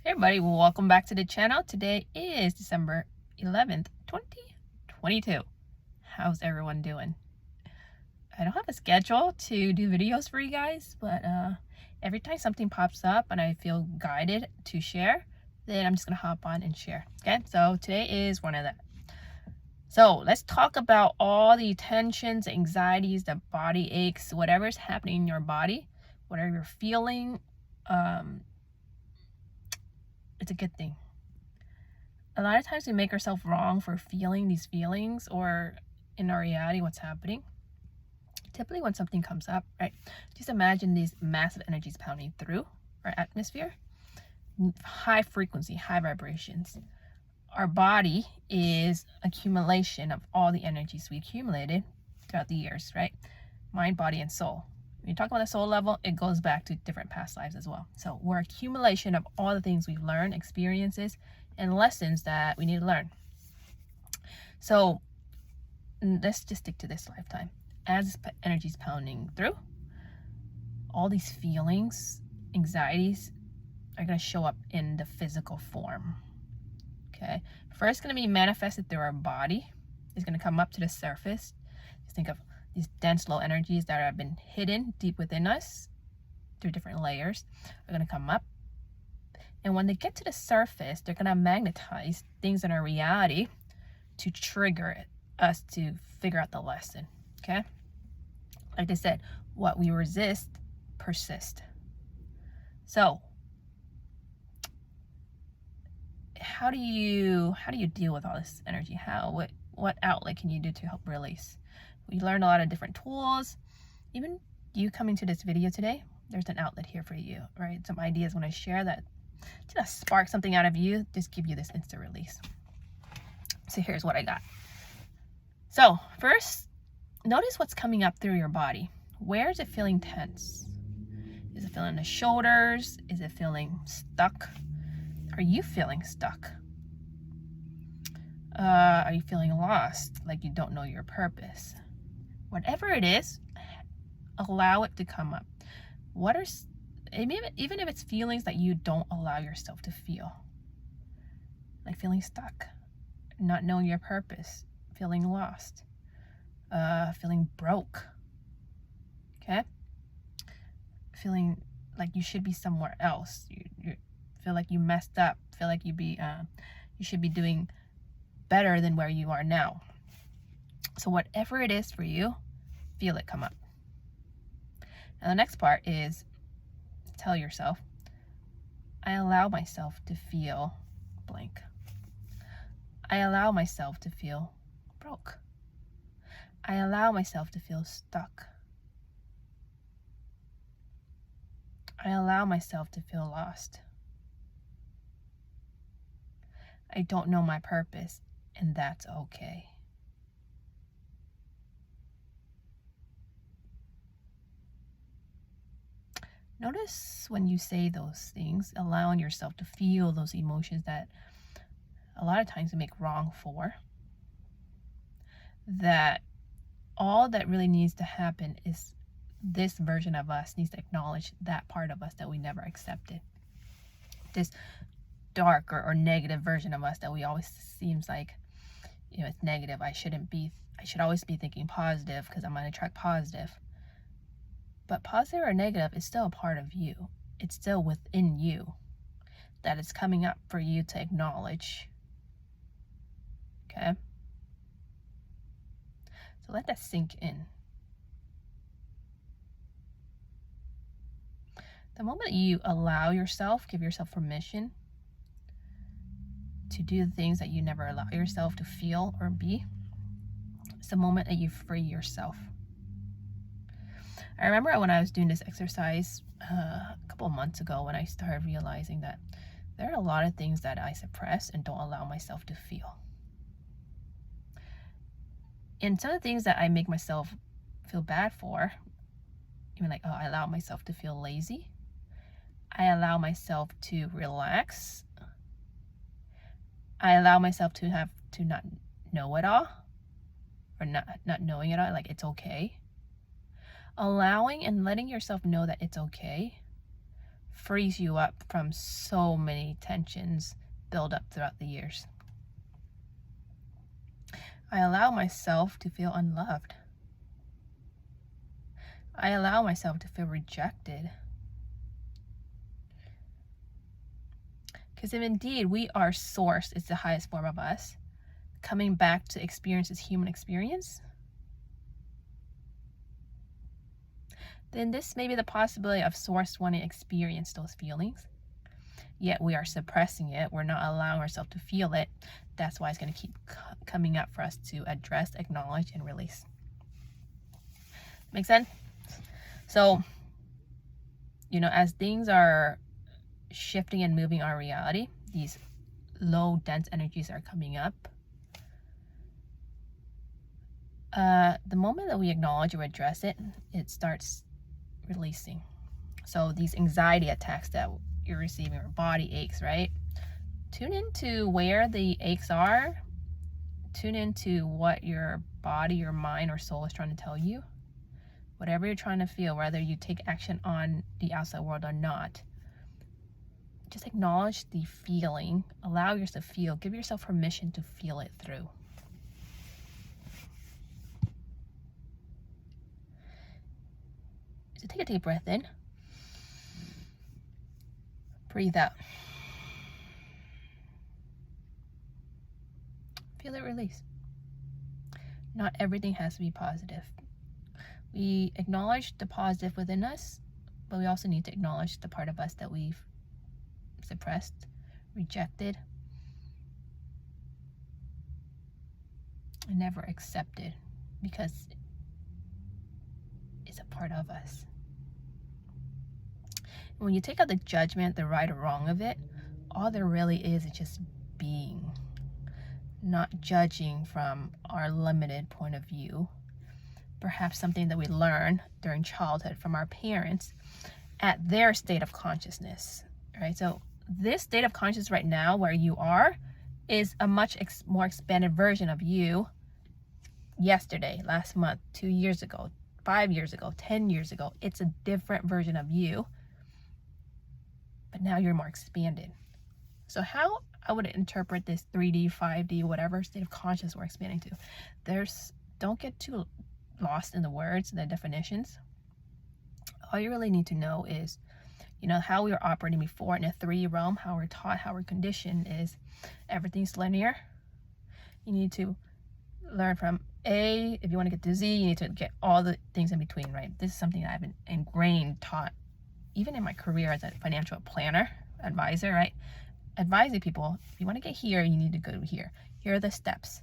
Hey everybody, welcome back to the channel. Today is December 11th, 2022. How's everyone doing? I don't have a schedule to do videos for you guys, but every time something pops up and I feel guided to share, then I'm just gonna hop on and share. Okay, so today is one of that. So let's talk about all the tensions, anxieties, the body aches, whatever's happening in your body, whatever you're feeling. It's a good thing. A lot of times we make ourselves wrong for feeling these feelings, or in our reality what's happening. Typically when something comes up, right, just imagine these massive energies pounding through our atmosphere, high frequency, high vibrations. Our body is accumulation of all the energies we accumulated throughout the years, right? Mind, body, and soul. When you talk about the soul level, it goes back to different past lives as well. So we're accumulation of all the things we've learned, experiences, and lessons that we need to learn. So let's just stick to this lifetime. As this energy is pounding through, all these feelings, anxieties are going to show up in the physical form. Okay, first going to be manifested through our body. It's going to come up to the surface. Just think of these dense low energies that have been hidden deep within us through different layers are going to come up. And when they get to the surface, they're going to magnetize things in our reality to trigger us to figure out the lesson. Okay? Like I said, what we resist persists. So, how do you deal with all this energy? What outlet can you do to help release? We learned a lot of different tools. Even you coming to this video today, there's an outlet here for you, right? Some ideas when I share that just spark something out of you, just give you this instant release. So here's what I got. So first, notice what's coming up through your body. Where is it feeling tense? Is it feeling the shoulders? Is it feeling stuck? Are you feeling stuck? Are you feeling lost, like you don't know your purpose? Whatever it is, allow it to come up. Even if it's feelings that you don't allow yourself to feel, like feeling stuck, not knowing your purpose, feeling lost, feeling broke, okay, feeling like you should be somewhere else, you feel like you messed up, feel like you should be doing better than where you are now. So whatever it is for you, feel it come up. And the next part is tell yourself, I allow myself to feel blank. I allow myself to feel broke. I allow myself to feel stuck. I allow myself to feel lost. I don't know my purpose, and that's okay. Notice when you say those things, allowing yourself to feel those emotions that a lot of times we make wrong for, that all that really needs to happen is this version of us needs to acknowledge that part of us that we never accepted. This dark or negative version of us that we always seems like, it's negative. I should always be thinking positive because I'm going to attract positive. But positive or negative is still a part of you. It's still within you that is coming up for you to acknowledge. Okay? So let that sink in. The moment you allow yourself, give yourself permission to do the things that you never allow yourself to feel or be, it's the moment that you free yourself. I remember when I was doing this exercise a couple of months ago, when I started realizing that there are a lot of things that I suppress and don't allow myself to feel. And some of the things that I make myself feel bad for, even like, I allow myself to feel lazy. I allow myself to relax. I allow myself to not know it all, or not knowing it all, like it's okay. Allowing and letting yourself know that it's okay frees you up from so many tensions build up throughout the years. I allow myself to feel unloved. I allow myself to feel rejected. Because if indeed we are source, it's the highest form of us, coming back to experience this human experience, then this may be the possibility of source wanting to experience those feelings. Yet we are suppressing it. We're not allowing ourselves to feel it. That's why it's going to keep coming up for us to address, acknowledge, and release. Make sense? So, as things are shifting and moving our reality, these low, dense energies are coming up. The moment that we acknowledge or address it, it starts releasing. So these anxiety attacks that you're receiving, or body aches, right? Tune into where the aches are. Tune into what your body, your mind, or soul is trying to tell you. Whatever you're trying to feel, whether you take action on the outside world or not, just acknowledge the feeling. Allow yourself to feel. Give yourself permission to feel it through. So take a deep breath in. Breathe out. Feel it release. Not everything has to be positive. We acknowledge the positive within us, but we also need to acknowledge the part of us that we've suppressed, rejected, and never accepted, because it's a part of us. And when you take out the judgment, the right or wrong of it, all there really is just being, not judging from our limited point of view. Perhaps something that we learn during childhood from our parents at their state of consciousness, right? So this state of consciousness right now where you are is a much more expanded version of you yesterday, last month, 2 years ago, 5 years ago, 10 years ago. It's a different version of you, but now you're more expanded. So how I would interpret this 3D, 5D, whatever state of consciousness we're expanding to, don't get too lost in the words, the definitions. All you really need to know is, how we were operating before in a 3D realm, how we're taught, how we're conditioned is everything's linear. You need to learn from A. If you want to get to Z, you need to get all the things in between, right? This is something that I've been ingrained, taught, even in my career as a financial planner, advisor, right? Advising people, if you want to get here, you need to go here. Here are the steps.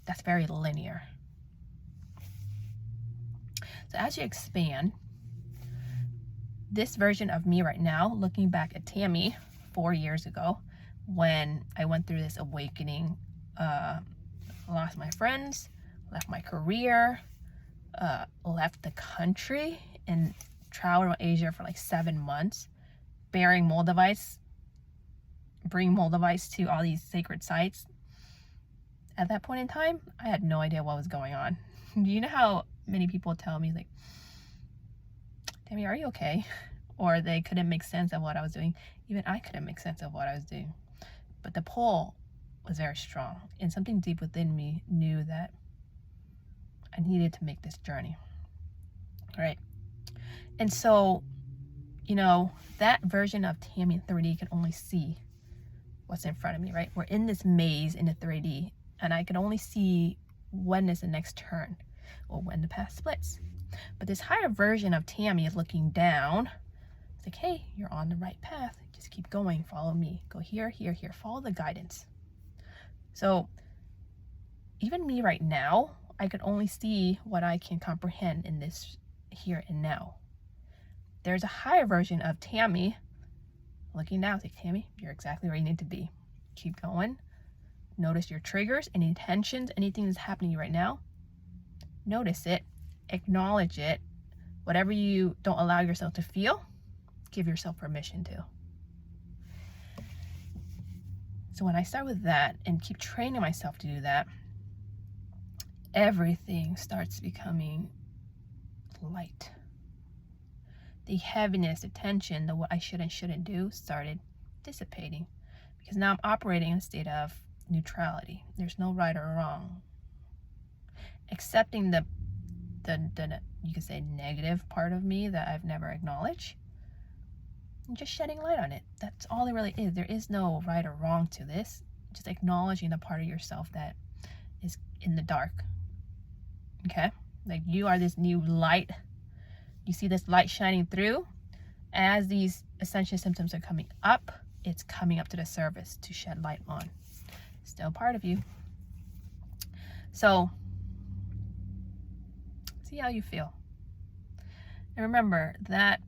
That's very linear. So as you expand, this version of me right now, looking back at Tammy 4 years ago, when I went through this awakening, lost my friends, left my career, left the country, and traveled around Asia for like 7 months, bearing Moldavites, bring Moldavites to all these sacred sites. At that point in time, I had no idea what was going on. Do you know how many people tell me, like, Tammy, are you okay? Or they couldn't make sense of what I was doing. Even I couldn't make sense of what I was doing. But the pull was very strong. And something deep within me knew that I needed to make this journey. Right? And so, that version of Tammy in 3D can only see what's in front of me, right? We're in this maze in the 3D, and I can only see when is the next turn or when the path splits. But this higher version of Tammy is looking down. It's like, hey, you're on the right path. Just keep going. Follow me. Go here, here, here. Follow the guidance. So even me right now, I can only see what I can comprehend in this here and now. There's a higher version of Tammy looking down. It's like, Tammy, you're exactly where you need to be. Keep going. Notice your triggers, any tensions, anything that's happening to you right now. Notice it. Acknowledge it. Whatever you don't allow yourself to feel, give yourself permission to. So when I start with that and keep training myself to do that, everything starts becoming light. the heaviness, the tension, the what I should and shouldn't do started dissipating, because now I'm operating in a state of neutrality. There's no right or wrong. Accepting the you could say negative part of me that I've never acknowledged, and just shedding light on it. That's all it really is. There is no right or wrong to this. Just acknowledging the part of yourself that is in the dark. Okay? Like, you are this new light. You see this light shining through. As these ascension symptoms are coming up, it's coming up to the surface to shed light on. Still part of you. So, see how you feel. And remember that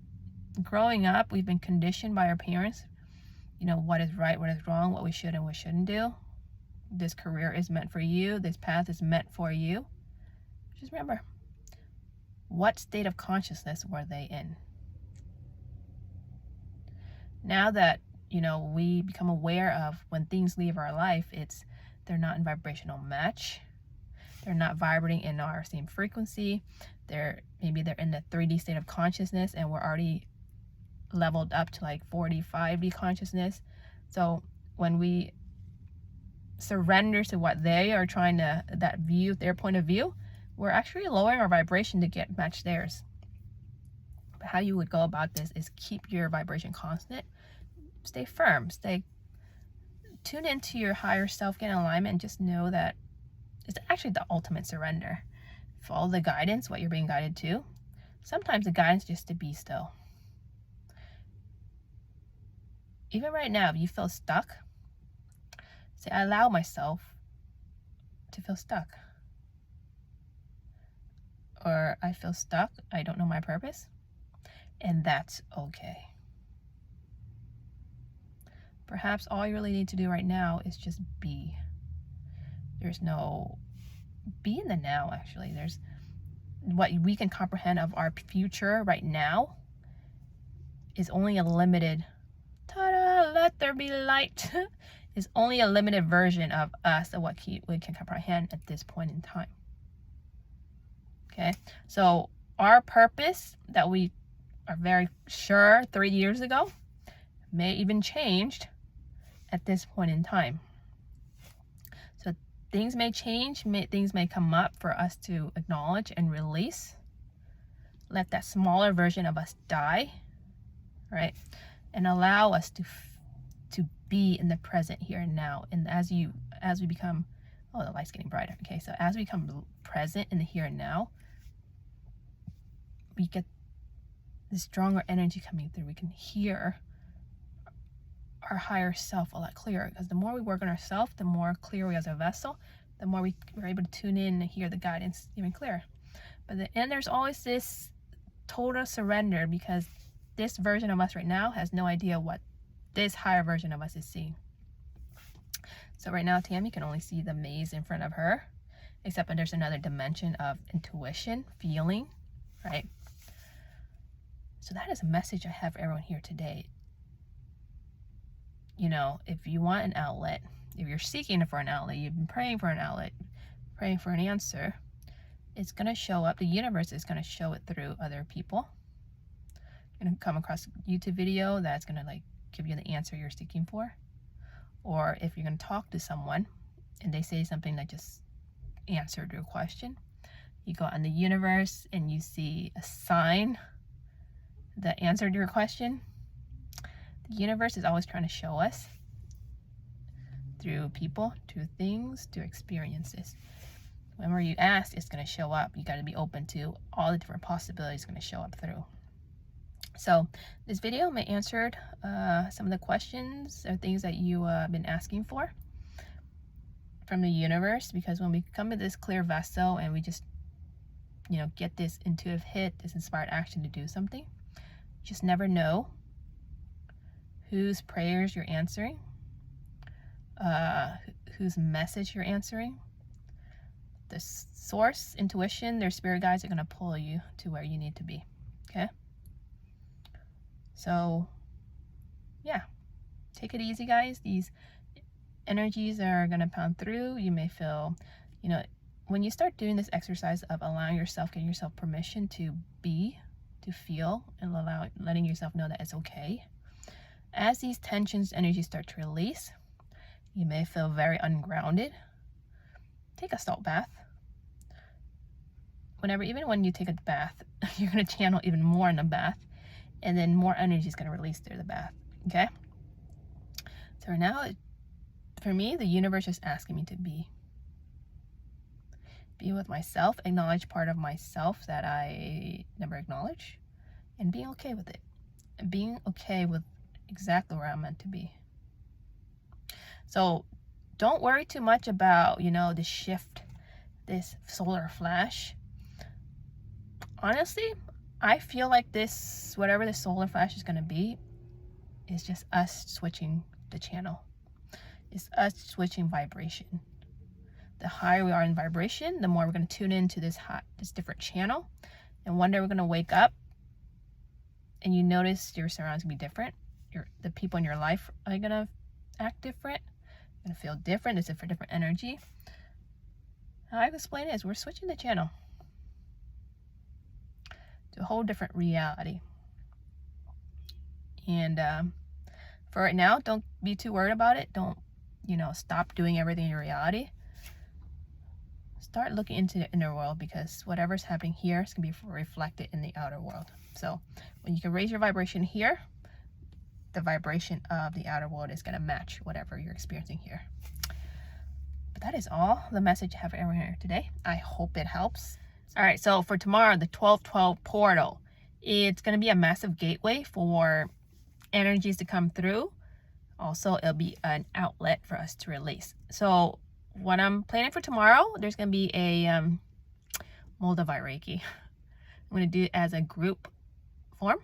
growing up, we've been conditioned by our parents, what is right, what is wrong, what we should and what shouldn't do. This career is meant for you. This path is meant for you. Just remember, what state of consciousness were they in? Now that, we become aware of when things leave our life, they're not in vibrational match. They're not vibrating in our same frequency. Maybe they're in the 3D state of consciousness, and we're already leveled up to like 45D consciousness. So when we surrender to what they are trying to, their point of view, we're actually lowering our vibration to match theirs. But how you would go about this is keep your vibration constant. Stay firm. Tune into your higher self, get in alignment, and just know that it's actually the ultimate surrender. Follow the guidance, what you're being guided to. Sometimes the guidance is just to be still. Even right now, if you feel stuck, say, I allow myself to feel stuck. Or I feel stuck, I don't know my purpose. And that's okay. Perhaps all you really need to do right now is just be. Be in the now, actually. There's what we can comprehend of our future right now is only a limited, ta-da, let there be light, is only a limited version of us, of what we can comprehend at this point in time. Okay, so our purpose that we are very sure 3 years ago may even changed at this point in time. So things may change, things may come up for us to acknowledge and release. Let that smaller version of us die, right? And allow us to be in the present here and now. And as we become, oh, the light's getting brighter. Okay, so as we become present in the here and now, we get this stronger energy coming through. We can hear our higher self a lot clearer, because the more we work on ourselves, the more clear we as a vessel, the more we're able to tune in and hear the guidance even clearer. But there's always this total surrender, because this version of us right now has no idea what this higher version of us is seeing. So right now, Tammy can only see the maze in front of her, except that there's another dimension of intuition, feeling, right? So that is a message I have for everyone here today. If you want an outlet, if you're seeking for an outlet, you've been praying for an outlet, praying for an answer, it's going to show up. The universe is going to show it through other people. You're going to come across a YouTube video that's going to give you the answer you're seeking for. Or if you're going to talk to someone and they say something that just answered your question, you go out in the universe and you see a sign that answered your question. The universe is always trying to show us through people, through things, through experiences. Whenever you ask, it's going to show up. You got to be open to all the different possibilities going to show up through. So this video may answered some of the questions or things that you have been asking for from the universe, because when we come to this clear vessel and we just get this intuitive hit, this inspired action to do something, you just never know whose prayers you're answering, whose message you're answering. The source, intuition, their spirit guides are going to pull you to where you need to be. Okay? So, yeah. Take it easy, guys. These energies are going to pound through. You may feel, when you start doing this exercise of allowing yourself, getting yourself permission to be to feel and letting yourself know that it's okay. As these tensions, energies start to release, you may feel very ungrounded. Take a salt bath. Even when you take a bath, you're going to channel even more in the bath, and then more energy is going to release through the bath. Okay? So now, for me, the universe is asking me to be with myself, acknowledge part of myself that I never acknowledge, and being okay with it. And being okay with exactly where I'm meant to be. So don't worry too much about, the shift, this solar flash. Honestly, I feel like this, whatever the solar flash is going to be, is just us switching the channel. It's us switching vibration. The higher we are in vibration, the more we're going to tune into this different channel. And one day we're going to wake up and you notice your surroundings will be different. The people in your life are going to act different. You're going to feel different. It's a different energy. How I explain it is we're switching the channel to a whole different reality. And for right now, don't be too worried about it. Don't, stop doing everything in your reality. Start looking into the inner world, because whatever's happening here is going to be reflected in the outer world. So when you can raise your vibration here, the vibration of the outer world is going to match whatever you're experiencing here. But that is all the message I have for everyone here today. I hope it helps. All right, so for tomorrow, the 1212 portal, it's going to be a massive gateway for energies to come through. Also, it'll be an outlet for us to release. So what I'm planning for tomorrow, there's going to be a Moldavite Reiki. I'm going to do it as a group form.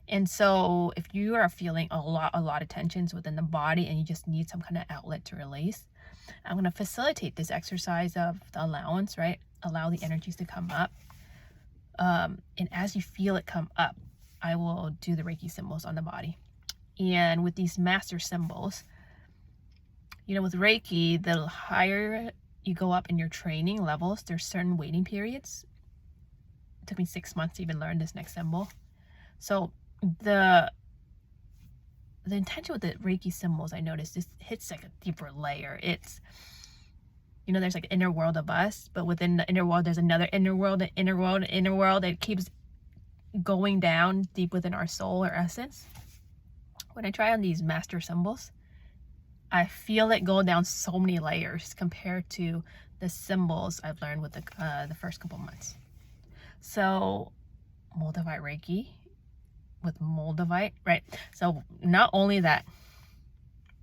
And so if you are feeling a lot of tensions within the body and you just need some kind of outlet to release, I'm going to facilitate this exercise of the allowance, right? Allow the energies to come up. And as you feel it come up, I will do the Reiki symbols on the body. And with these master symbols, with Reiki, the higher you go up in your training levels, there's certain waiting periods. It took me 6 months to even learn this next symbol. So the intention with the Reiki symbols, I noticed, this hits like a deeper layer. It's, there's like an inner world of us, but within the inner world, there's another inner world, an inner world, an inner world that keeps going down deep within our soul or essence. When I try on these master symbols, I feel it go down so many layers compared to the symbols I've learned with the first couple months. So Moldavite Reiki with Moldavite, right? So not only that,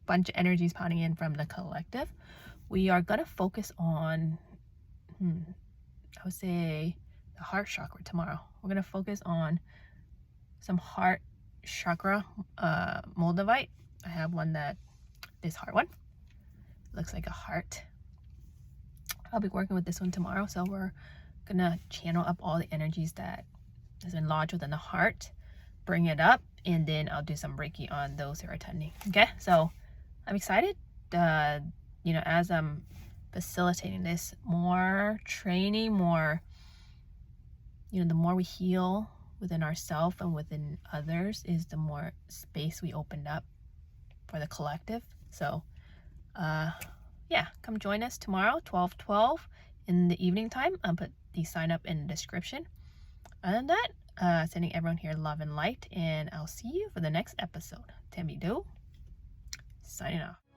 bunch of energies pounding in from the collective, we are going to focus on, I would say, the heart chakra tomorrow. We're going to focus on some heart chakra Moldavite. I have one this heart one. Looks like a heart. I'll be working with this one tomorrow. So we're going to channel up all the energies that is lodged within the heart, bring it up, and then I'll do some Reiki on those who are attending. Okay, so I'm excited. As I'm facilitating this, more training, more, the more we heal within ourselves and within others, is the more space we opened up for the collective. So, come join us tomorrow, 12:12 in the evening time. I'll put the sign up in the description. Other than that, sending everyone here love and light, and I'll see you for the next episode. Tammy Do, signing off.